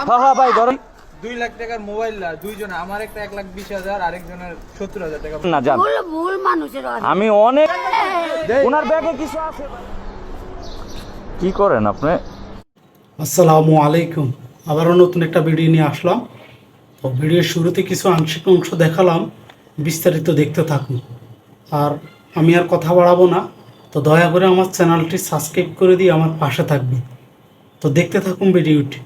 হ্যাঁ হ্যাঁ ভাই ধরেন 2 লাখ টাকার মোবাইল না দুইজন, আমার একটা 1,20,000 আরেকজনের 70,000 টাকা। না জান ভুল মানুষের আমি অনেক ওনার ব্যাগে কিছু আছে। কি করেন আপনি? আসসালামু আলাইকুম। আবারও নতুন একটা ভিডিও নিয়ে আসলাম। তো ভিডিওর শুরুতে কিছু আংশিক অংশ দেখালাম, বিস্তারিত দেখতে থাকুন। আর আমি আর কথা বাড়াবো না, তো দয়া করে আমার চ্যানেলটি সাবস্ক্রাইব করে দিয়ে আমার পাশে থাকবে। তো দেখতে থাকুন ভিডিওটি।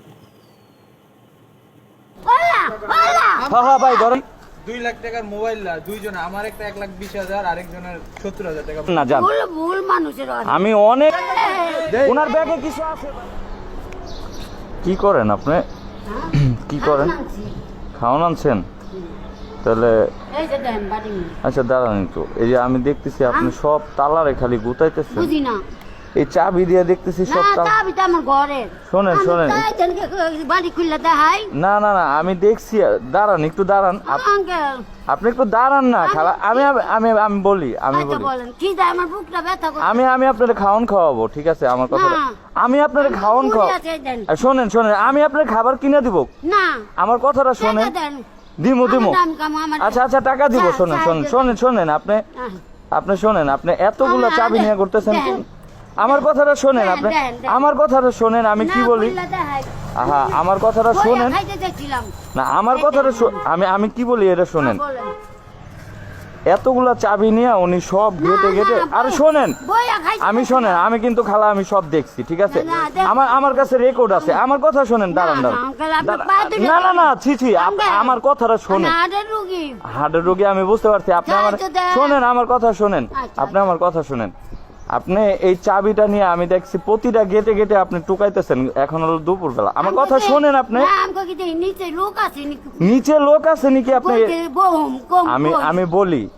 হ্যাঁ হ্যাঁ ভাই ধরেন 2 লাখ টাকার মোবাইল না দুইজন, আমার একটা 1,20,000 আরেকজনের 70,000 টাকা। না জান ভুল মানুষের আমি অনেক ওনার ব্যাগে কিছু আছে। কি করেন আপনি? কি করেন? খাওয়ান আনছেন? তাহলে এই যে দেন বাড়ি আচ্ছা দাঁড়ান একটু। এই যে আমি দেখতেছি আপনি সব তালারে খালি গুতাইতেছেন। বুঝি না এই চাবি দিয়ে দেখতেছি সব তালা। চাবিটা আমার ঘরের। শোনেন শোনেন বাড়ি খুললে দেখাই। না না না আমি দেখছি। দাঁড়ান একটু দাঁড়ান। আঙ্কেল আপনি একটু দাঁড়ান না। খালা আমি আমি আমি বলি আমি আচ্ছা বলি বলেন কি দেয়, আমার বুকটা ব্যথা করে। আমি আপনার খাওয়ান খাওয়াবো, ঠিক আছে? আমার কথা না। আমি আপনার খাওয়ান বুড়ি খাওয়া আছে, দেন। শোনেন শোনেন আমি আপনার খাবার কিনে দিব। না আমার কথাটা শোনেন। টাকা দেন। দিমু দিমু আমার দাম কম, আমার আচ্ছা আচ্ছা টাকা দিব। চা- শোনেন চা শোনেন দেন। শোনেন শোনেন আপনি আপনি শোনেন আপনি এতগুলো আমার চাবি দেন, নিয়ে করতেছেন। দেন। আমার কথাটা শোনেন দেন, আপনি দেন, দেন। আমার কথাটা শোনেন আমি কি না, বলি। খুললে দেখাই। আহা আমার কথাটা বইয়া শোনেন খাইতে যাচ্ছিলাম। না। আমার কথাটা আমি আমি কি বলি এটা শোনেন। বলেন। এতগুলা চাবি নিয়ে উনি সব ঘেটে না, ঘেটে না, আর শোনেন বইয়া খাইতে আমি শোনেন আমি কিন্তু খালা আমি সব দেখছি, ঠিক আছে? না, না, দেখ- আমার কাছে রেকর্ড আছে। আমার কথা শোনেন। দাঁড়ান না, দাঁড়ান আঙ্কেল, আপনি দাঁড়ান। পা দুটো না না না ছি ছি আঙ্কেল। আমার কথাটা শোনেন। আমি হার্টের রোগী। হার্টের রোগী আমি বুঝতে পারছি। আপনি যাই আমার তো দেখ। শোনেন আমার কথা শোনেন। আচ্ছা। আপনি আমার কথা শোনেন। আপনি এই চাবিটা নিয়ে আমি দেখছি প্রতিটা গেটে গেটে আপনি টুকাইতেছেন। এখন হলো দুপুরবেলা। আমার কথা আমাকে- শোনেন আপনি। না, আমাকে কি দেই, নিচে লোক আছে নাকি? নিচে লোক আছে নাকি আপনি? বলছে, বহুম, কম, আমি কম। আমি বলি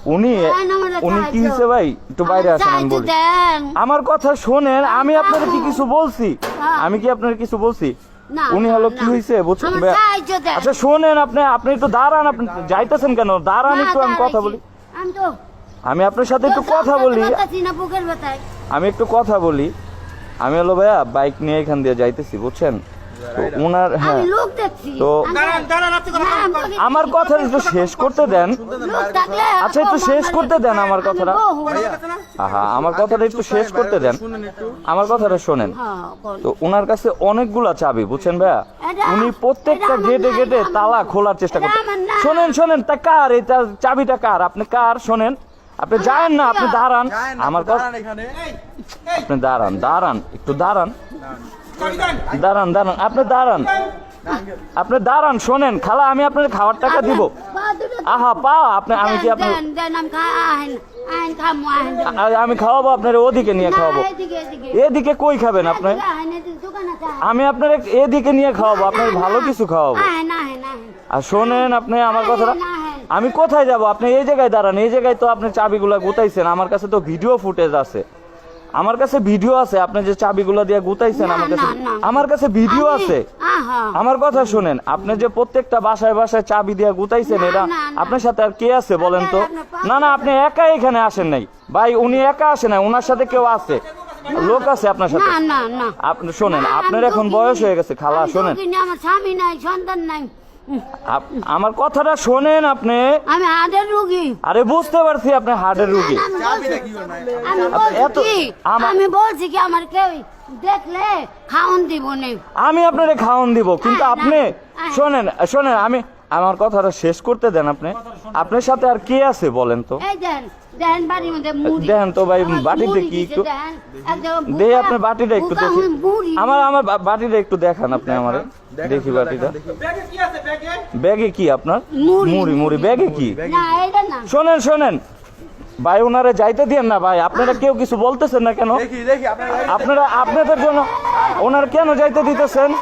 উনি দেন, আমারে উনি কি সাহায্য। হয়েছে ভাই একটু বাইরে আমার আসেন আমি সাহায্য বলি। দেন। আমার কথা শোনেন। আমি আপনাকে কি কিছু বলছি? হ্যাঁ। আমি কি আপনার কিছু বলছি? না, উনি না, হলো না। কি হয়েছে বুঝছেন আমার ভাইয়া? সাহায্য দেন। আচ্ছা শোনেন আপনি আপনি একটু দাঁড়ান। আপনি যাইতেছেন কেন? দাঁড়ান না, একটু আমি কথা দাঁড়াইছি। বলি। আমি তো আমি আপনার সাথে একটু কথা বলি। বাতাসি না, বুকের ব্যথায়। আমি একটু কথা বলি। আমি হলো ভাইয়া বাইক নিয়ে এখান দিয়ে যাইতেছি বুঝছেন তো ওনার হ্যাঁ আমি লোক দেখছি। তো আঙ্কেল, না, আমাকে কি- আমার কথা একটু শেষ করতে দেন। লোক থাকলে আচ্ছা, একটু বউ শেষ আমার- করতে দেন আমার আমি কথাটা। বহু। আহা আমার কথাটা একটু শেষ করতে দেন। শুনুন একটু। আমার কথাটা শোনেন। হ্যাঁ, বল। তো ওনার কাছে অনেকগুলা চাবি বুঝছেন ভাইয়া। এটা- উনি প্রত্যেকটা এটা আমার গেটে না, গেটে এটা আমার তালা না। খোলার চেষ্টা এটা করতেন। আমার না। শোনেন শোনেন তা কার এই চাবিটা কার? আপনি কার? শোনেন আপনি যায়েন না, আপনি দাঁড়ান। যায়েন না, আমার কথা দাঁড়ান এখানে। আপনি দাঁড়ান দাঁড়ান একটু দাঁড়ান দাঁড়ান দাঁড়ান আপনি দাঁড়ান আপনি দাঁড়ান। শোনেন খালা আমি আপনার খাওয়ার টাকা দিব। পা দুটো আহা পা আপনি আমি কি আপনার দেন, দেন, আমি আহেন, আহেন খামু, আহেন দেন। আমি খাওয়াবো আপনার ওদিকে নিয়ে না, খাওয়াবো। এদিকে, এদিকে। এদিকে কই খাবেন আপনি? এদিকে আহেন, এদিকে দোকান আছে, আহেন। আমি আপনার এদিকে নিয়ে খাওয়াবো, আপনার ভালো কিছু খাওয়াবো। আহেন, আহেন, আহেন। আর শোনেন আপনি আমার কথাটা। আহেন, আহেন। আমি কোথায় যাব? আপনি এই জায়গায় দাঁড়ান। এই জায়গায় তো আপনি চাবিগুলা গুতাইছেন। আমার কাছে তো ভিডিও ফুটেজ আছে। আমার কাছে ভিডিও আছে আপনি যে চাবিগুলা দিয়ে গুতাইছেন। না, আমার কাছে না, না। আমার কাছে ভিডিও আমি- আছে। আহা। আমার কথা শুনেন। আপনি যে প্রত্যেকটা বাসায় বাসায় চাবি দিয়ে গুতাইছেন না, এটা না, না। আপনার সাথে আর কে আছে বলেন তো? আপনার পা- না না আপনি একা এখানে আসেন নাই ভাই। উনি একা আসে নাই, ওনার সাথে কেউ আছে, লোক আছে আপনার সাথে। না, না, না। আপনি শোনেন না, আপনার আমি এখন দুঃখিনী। বয়স হয়ে গেছে খালা। আমি শোনেন দুঃখিনী, আমার স্বামী নাই, সন্তান নাই। আমার কথাটা শোনেন আপনি। আমি হার্টের রোগী। আরে বুঝতে পারছি আপনি হার্টের রোগী। আমি বলছি- কি হয় না? আমি এত- বলছি কি, আমার- আমি বলছি কি আমার কেউ দেখলে খাওন দিব নে। আমি আপনারে খাওয়ান দিব কিন্তু না, আপনি না। শোনেন শোনেন আমি আমার কথাটা শেষ করতে দেন। আপনি আপনার সাথে আর কে আছে বলেন তো? এই দেন, দেন বাড়ির মধ্যে মুড়ি। দেন তো ভাই, আমার বাটিতে মুড়ি কি দিছে, একটু দেন। একদম দেই বুকা- আপনার বাটিটা একটু বুকা দেখি। মুড়ি। আমার আমার বাটিটা একটু দেখান আপনি আমারে। দেখি বাটিটা। ব্যাগে কি আপনার? মুড়ি। মুড়ি মুড়ি ব্যাগে কি? না, এটা না। শোনেন শোনেন ভাই ওনারে যাইতে দিয়েন না ভাই। আপনারা কেউ কিছু বলতেছেন না কেন? দেখি দেখি আপনার আপনারা আপনাদের জন্য ওনার কেন যাইতে দিতেছেন?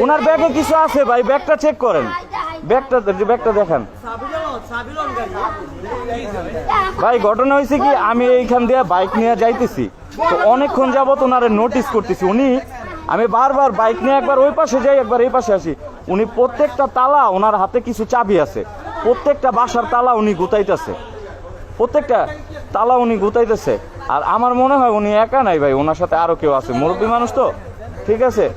ওনার ব্যাগে কিছু আছে ভাই, ব্যাগটা চেক করেন। ব্যাগটা দেখান ভাই। ঘটনা হয়েছে কি আমি এইখান দিয়ে বাইক নিয়ে যাইতেছি তো অনেকক্ষণ যাবত ওনারে নোটিস করতেছি। উনি আমি বারবার বাইক নিয়ে একবার ওই পাশে যাই একবার এই পাশে আসি। উনি প্রত্যেকটা তালা ওনার হাতে কিছু চাবি আছে। প্রত্যেকটা বাসার তালা উনি গুতাইতেছে। প্রত্যেকটা তালা উনি গুতাইতেছে। আর আমার মনে হয় উনি একা নাই ভাই, ওনার সাথে আরো কেউ আছে। মুরব্বী মানুষ তো, ঠিক আছে?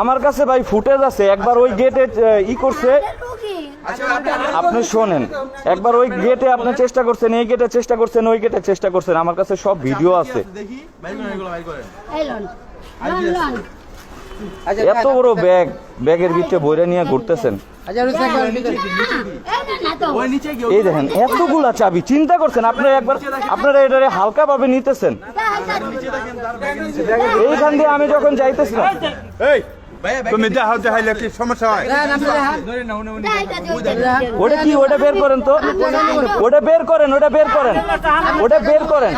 আমার কাছে ভাই ফুটেজ আছে, একবার ওই গেটে ই করছে। রুগী আপনি শোনেন, একবার ওই গেটে আপনি চেষ্টা করছেন, এই গেটে চেষ্টা করছেন, ওই গেটে চেষ্টা করছেন, আমার কাছে সব ভিডিও আছে। এই লন লন লন এত বড় ব্যাগ, ব্যাগের ভিতরে বইরা নিয়ে ঘুরতেছেন। এই না না তো এই দেখেন এতগুলা চাবি, চিন্তা করছেন আপনি একবার, আপনারা এটারে হালকা ভাবে নিতেছেন। এইখান দিয়ে আমি যখন যাইতেছিলাম, তুমি দেখাও দেখাইলে কি সমস্যা হয়? ওটা কি, ওটা বের করেন তো, ওটা বের করেন, ওটা বের করেন, ওটা বের করেন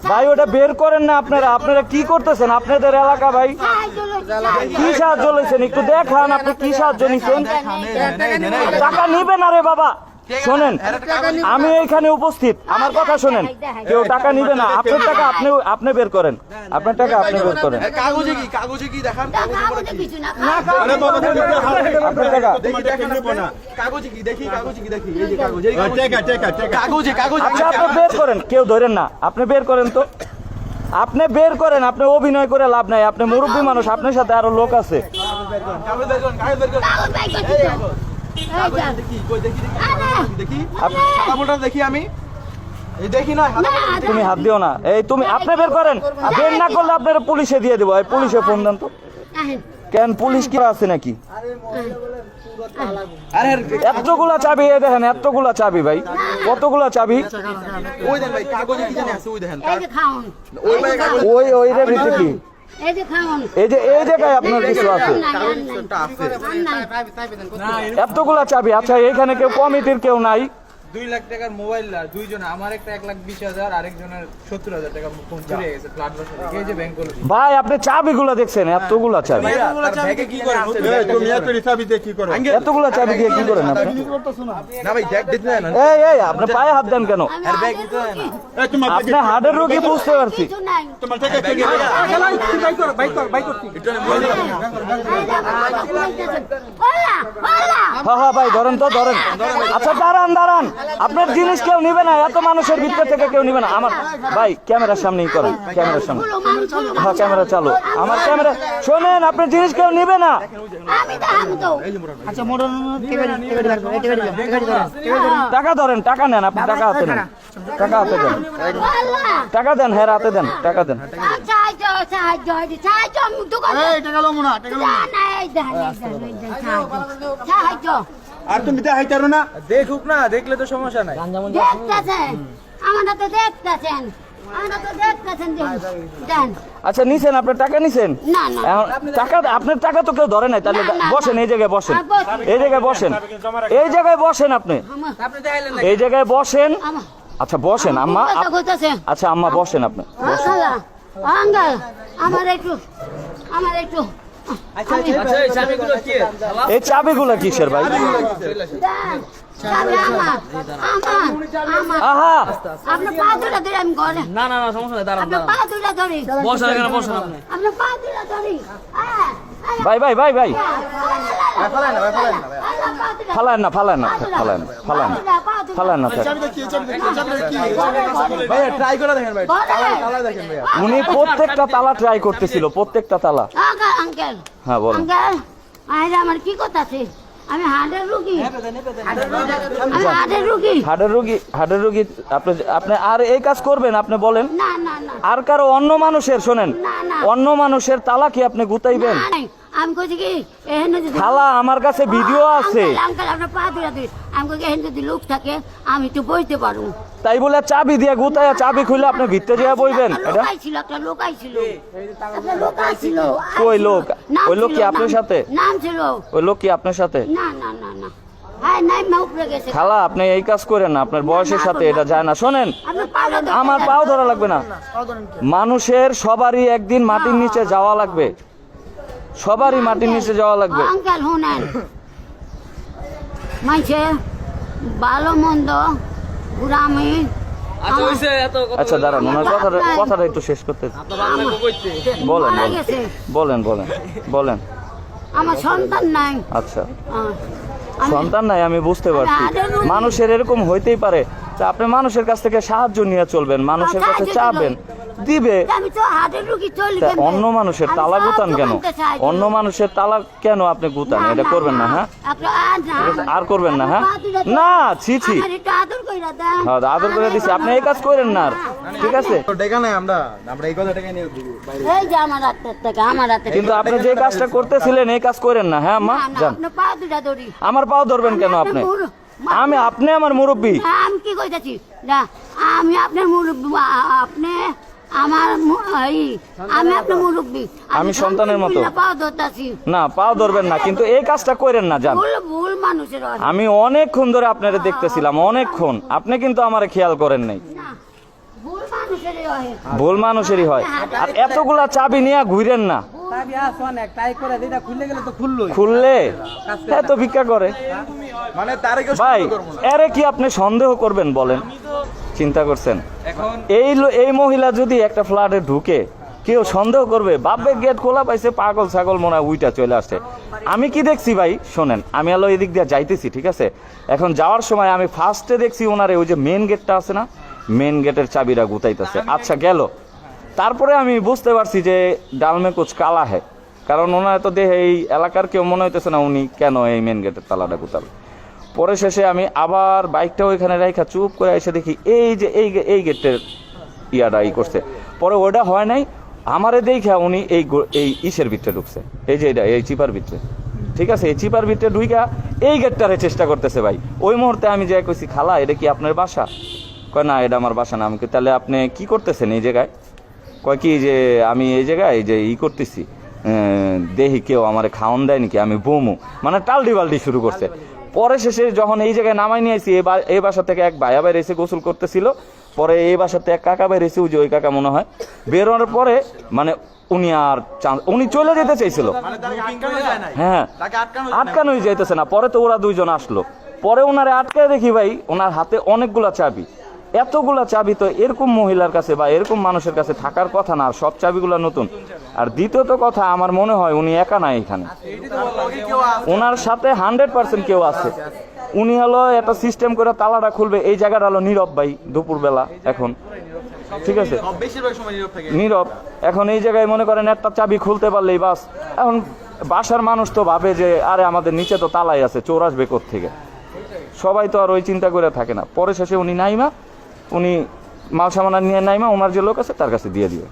ভাই, ওটা বের করেন না আপনারা। আপনারা কি করতেছেন আপনাদের এলাকা ভাই? কি সাহায্য লইছেন একটু দেখান, আপনি কি সাহায্য নিছেন? টাকা নিবেন আরে বাবা, শোনেন আমি এইখানে উপস্থিত, আমার কথা শোনেন, কেউ টাকা নিবে না। আপনার টাকা আপনি বের করেন, আপনার টাকা আপনি বের করেন। কাগজে কি দেখান, আরে বাবা তুমি দেখাও। আপনার টাকা কাগজে কি দেখি, এই যে কাগজ, কাগজে আচ্ছা আপনি বের করেন, কেউ ধরেন না, আপনি বের করেন তো, আপনি বের করেন। আপনি অভিনয় করে লাভ নাই, আপনি মুরব্বী মানুষ, আপনার সাথে আরো লোক আছে। দেখি আমি এই দেখি না, তুমি হাত দিও না, এই তুমি আপনি বের করেন, বের না করলে আপনারা পুলিশে দিয়ে দেবো। এই পুলিশে ফোন দেন তো। কেন পুলিশ কি আছে নাকি? আরে এতগুলা চাবি, এই দেখেন এতগুলা চাবি ভাই, কতগুলা চাবি। ওই দেন ভাই, কাগজে কি জানি আছে, ওই দেখেন এই যে খাওন ওই ভাই কাগজ ওইটার ভিতরে কি, এই যে খাওন এই জায়গায় আপনার কিছু আছে, এতগুলা চাবি। আচ্ছা এইখানে কেউ কমিটির কেউ নাই? 2 লাখ টাকার মোবাইল না দুইজন, আমার একটা 1,20,000, আরেকজনের 70,000 টাকা ফোন চুরি হয়ে গেছে ফ্ল্যাট বাসা থেকে। এই যে ব্যাংক গুলো ভাই আপনি চাবিগুলা দেখছেন, এতগুলা চাবি, ব্যাগে কি করেন? এই তুমি এত রিসাবি দিয়ে কি করো? এতগুলা চাবি দিয়ে কি করেন আপনি? না ভাই দেখ দেখতে না, এই আপনি পায়ে হাত দেন কেন? আর ব্যাগ দিতে হয় না। এই তোমার আপনি হার্টের রোগী, বুঝতে পারছি। কিছু নাই তোমার থেকে কি বাইক করতে হ্যাঁ ভাই ধরেন তো, ধরেন। আচ্ছা দাঁড়ান, আপনার জিনিস কেউ নিবে না, এত মানুষের ভিতর থেকে কেউ নিবে না। আমার ভাই ক্যামেরার সামনেই করেন, ক্যামেরার সামনে। হ্যাঁ ক্যামেরা চালু, আমার ক্যামেরা। শোনেন আপনার জিনিস কেউ নিবে না। টাকা ধরেন, টাকা নেন, আপনি টাকা হাতে নেন, টাকা হাতে দেন, টাকা দেন, হ্যাঁ হাতে দেন, টাকা দেন। আর তুমি দেখাইতারো না? দেখুক না, দেখলে তো সমস্যা নাই। আমরা তো দেখতেছেন, আমরা তো দেখতেছেন, দেন আচ্ছা নিছেন, আপনার টাকা নিছেন? না না এখন টাকা, আপনার টাকা তো কেউ ধরে নাই, তাহলে না, না, বসেন, এই জায়গায় বসেন, বসেন। এই জায়গায় বসেন, এই জায়গায় বসেন আপনি, আপনি দেখাইলেন না এই জায়গায় বসেন। আমার আচ্ছা বসেন আম্মা, করতেছেন আচ্ছা আম্মা বসেন আপনি, বসেন। আঙ্গাল আমার একটু আচ্ছা এই চাবিগুলো কি? এই চাবিগুলো কিসের ভাই? দেন, চাবি আমার আহা আপনার পা দুটা ধরে আমি ঘরে না সমস্যা নাই, দাঁড়ান আপনার পা দুটা ধরি বসেন এখানে, বসেন আপনি। আপনার পা দুটা ধরি ভাই ফালায় ফালান না, ফালান না স্যার। ভাই ট্রাই করে দেখেন ভাই, তালা দেখেন ভাই। উনি প্রত্যেকটা তালা ট্রাই করতেছিল, প্রত্যেকটা তালা। আঙ্কেল হ্যাঁ বলেন। আঙ্কেল আমার কি কথা আছে? আমি হার্টের রুগী, আমি হার্টের রোগী। আপনি আর এই কাজ করবেন? আপনি বলেন। না না না আর কারো অন্য মানুষের, শোনেন, না, না। অন্য মানুষের তালা কি আপনি গুতাইবেন? নাই, আমি কইছি কি এখানে যদি খালা আমার কাছে ভিডিও আছে, আঙ্কেল আপনার পা দুটা ধরি, আমি কই এখানে যদি লোক থাকে আমি একটু বইতে পারবো। তাই বলে চাবি দিয়ে গুতাইয়া, চাবি খুলে আপনি ভিতরে যেয়ে বইবেন? এটা একটা লোক আইছিল একটা লোক আইছিল। কই লোক? নাম ওই লোক কি ছিল, আপনার নাম- সাথে? নাম ছিল। ওই লোক কি আপনার সাথে? না না না না হ্যাঁ নাই মা উপরে গেছে। খালা আপনি এই কাজ করেন না, আপনার বয়সের সাথে এটা যায় না। শোনেন আপনার পা ধরে- আমার পাও ধরা লাগবে না, মানুষের সবারই একদিন মাটির নিচে যাওয়া লাগবে, সবারই মাটির নিচে যাওয়া লাগবে। আঙ্কেল শুনেন, মাইছে ভালো মন্দ গ্রামে আচ্ছা হইছে, এত কথা আচ্ছা দাঁড়ান, ওনার কথাটা একটু শেষ করতে বলেন, মারা গেছে। বলেন। আমার সন্তান নাই। আচ্ছা আমি- সন্তান নাই, আমি বুঝতে পারছি। মানুষের এরকম হইতেই পারে, তা আপনি মানুষের কাছ থেকে সাহায্য নিয়ে চলবেন, মানুষের কাছে চাবেন, দিবে। আমি তো হাটের রুগী চলি তা কেমনে? অন্য মানুষের আমি তালা তো গুতান কেন? দোকানতে সাহায্য অন্য করি। মানুষের তালা কেন আপনি গুতান? এটা করবেন না, হ্যাঁ? আপনার আর না। ঠিক আছে, আর করবেন না, হ্যাঁ? আমার পা দুটা তো- না, ছি, ছি। আমার একটু আদর কইরা দেন। হ্যাঁ, আদর করে দিছি, আপনি এই কাজ করেন না আর। ঠিক আছে, তো ডেকা নাই আমরা এই কথা ডেকে নিয়ে বাইরে এই যে আমার হাতের থেকে, আমার হাতের কিন্তু আপনি যে কাজটা করতেছিলেন এই কাজ করেন না, হ্যাঁ মা? না, না, যান। আপনার পা দুটা ধরি। আমার পাও ধরবেন কেন আমি আপনি? আপনার মুর- আপনি আমার মুরব্বী। না, আমি কি কইতাছি না, আমি আপনার মুরব্বী, আপনি আমার আমি আপনার মুরব্বী। আমি সন্তানের মতো। পাও ধরতাছি। না, পাও ধরবেন না, কিন্তু এই কাজটা করেন না, যান। ভুল ভুল মানুষের হয়। আমি অনেকক্ষণ ধরে আপনারা দেখতেছিলাম, অনেকক্ষণ। আপনি কিন্তু আমারে খেয়াল করেন নাই। না, ভুল মানুষেরই হয়। ভুল মানুষেরই হয়। আর এতগুলা চাবি নিয়ে ঘুরেন না, খুললে এত ভিক্ষা করে। মানে তারে কেউ ভাই, সন্দেহ করবো না। এরে কি আপনি সন্দেহ করবেন বলেন? চিন্তা করছেন? এখন এই মহিলা যদি একটা ফ্ল্যাটে ঢুকে, কেউ সন্দেহ করবে? বাপে গেট খোলা পাইছে, পাগল ছাগল মনে হয় উইটা চলে আসছে। আমি কি দেখছি ভাই, শোনেন, আমি আলো এদিক দিয়ে যাইতেছি, ঠিক আছে? এখন যাওয়ার সময় আমি ফার্স্টে দেখছি ওনারে ওই যে মেন গেটটা আছে না, মেন গেটের চাবিটা গুতাইতেছে। আচ্ছা, গেল। তারপরে আমি বুঝতে পারছি যে ডালমে কুছ কালা হ্যায়, কারণ ওনার তো দেহে এই এলাকার কেউ মনে হইতেছে না উনি কেন এই মেন গেটের তালাটা গুতাবে। পরে শেষে আমি আবার বাইকটা ওইখানে রাইখা চুপ করে এসে দেখি এই যে এই গেটের ইয়াটা করছে। পরে ওটা হয় নাই, আমারে দেখা উনি এই ইসের ভিতরে ঢুকছে, এই যে এটা এই চিপার ভিতরে, ঠিক আছে? এই চিপার ভিতরে ঢুইকা এই গেটটারে চেষ্টা করতেছে ভাই। ওই মুহূর্তে আমি যাই কইছি, খালা এটা কি আপনার বাসা? কয় না, এটা আমার বাসা না। আমি কই, তাহলে আপনি কি করতেছেন এই জায়গায়? কয় কি যে আমি এই জায়গায় এই যে করতেছি, দেহি কেউ আমারে খাওয়ান দেয় নাকি, আমি বমু, মানে টালডি বাল্ডি শুরু করছে। পরে শেষে যখন এই জায়গায় নামাই নিয়ে আসি, এই বাসা থেকে এক ভাইয়া বাইরে এসে গোসল করতেছিল, পরে এই বাসাতে এক কাকা বাইরে এসে, ওই কাকা মনে হয় বেরোনোর পরে মানে উনি চলে যেতে চাইছিল, মানে তাকে আটকানো যায় নাই। হ্যাঁ, তাকে আটকানো যায় নাই। আটকানোই যাইতেছে না। পরে তো ওরা দুইজন আসলো, পরে ওনারে আটকায় দেখি ভাই ওনার হাতে অনেকগুলা চাবি। এতগুলা চাবি তো এরকম মহিলার কাছে বা এরকম মানুষের কাছে থাকার কথা না, আর সব চাবিগুলা নতুন। আর দ্বিতীয়ত কথা, আমার মনে হয় উনি একা নাই এখানে, ওনার সাথে 100% কেউ আছে। উনি হলো একটা সিস্টেম করে তালাটা খুলবে, এই জায়গাটা হলো নীরব ভাই, দুপুরবেলা এখন, ঠিক আছে? সব বেশিরভাগ সময় নীরব থাকে। নীরব। এখন এই জায়গায় মনে করেন একটা চাবি খুলতে পারলেই বাস। এখন বাসার মানুষ তো ভাবে যে আরে আমাদের নিচে তো তালাই আছে, চোর আসবে কোত্থেকে, সবাই তো আর ওই চিন্তা করে থাকে না। পরে শেষে উনি মাল সামানা নিয়ে নাইমা ওনার যে লোক আছে তার কাছে দিয়ে দিবে।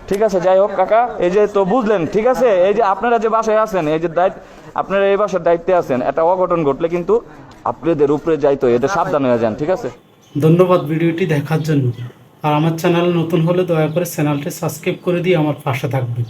ঠিক আছে, যাই হোক কাকা, এই যে তো বুঝলেন, ঠিক আছে? এই যে আপনারা যে বাসায় আছেন, এই যে আপনারা এই বাসার দায়িত্বে আছেন, একটা অঘটন ঘটলে কিন্তু আপনাদের উপরে যাইতো, এদের সাবধান হয়ে যান, ঠিক আছে? ধন্যবাদ ভিডিওটি দেখার জন্য। আর আমার চ্যানেল নতুন হলে দয়া করে চ্যানেলটি সাবস্ক্রাইব করে দিয়ে আমার পাশে থাকবেন।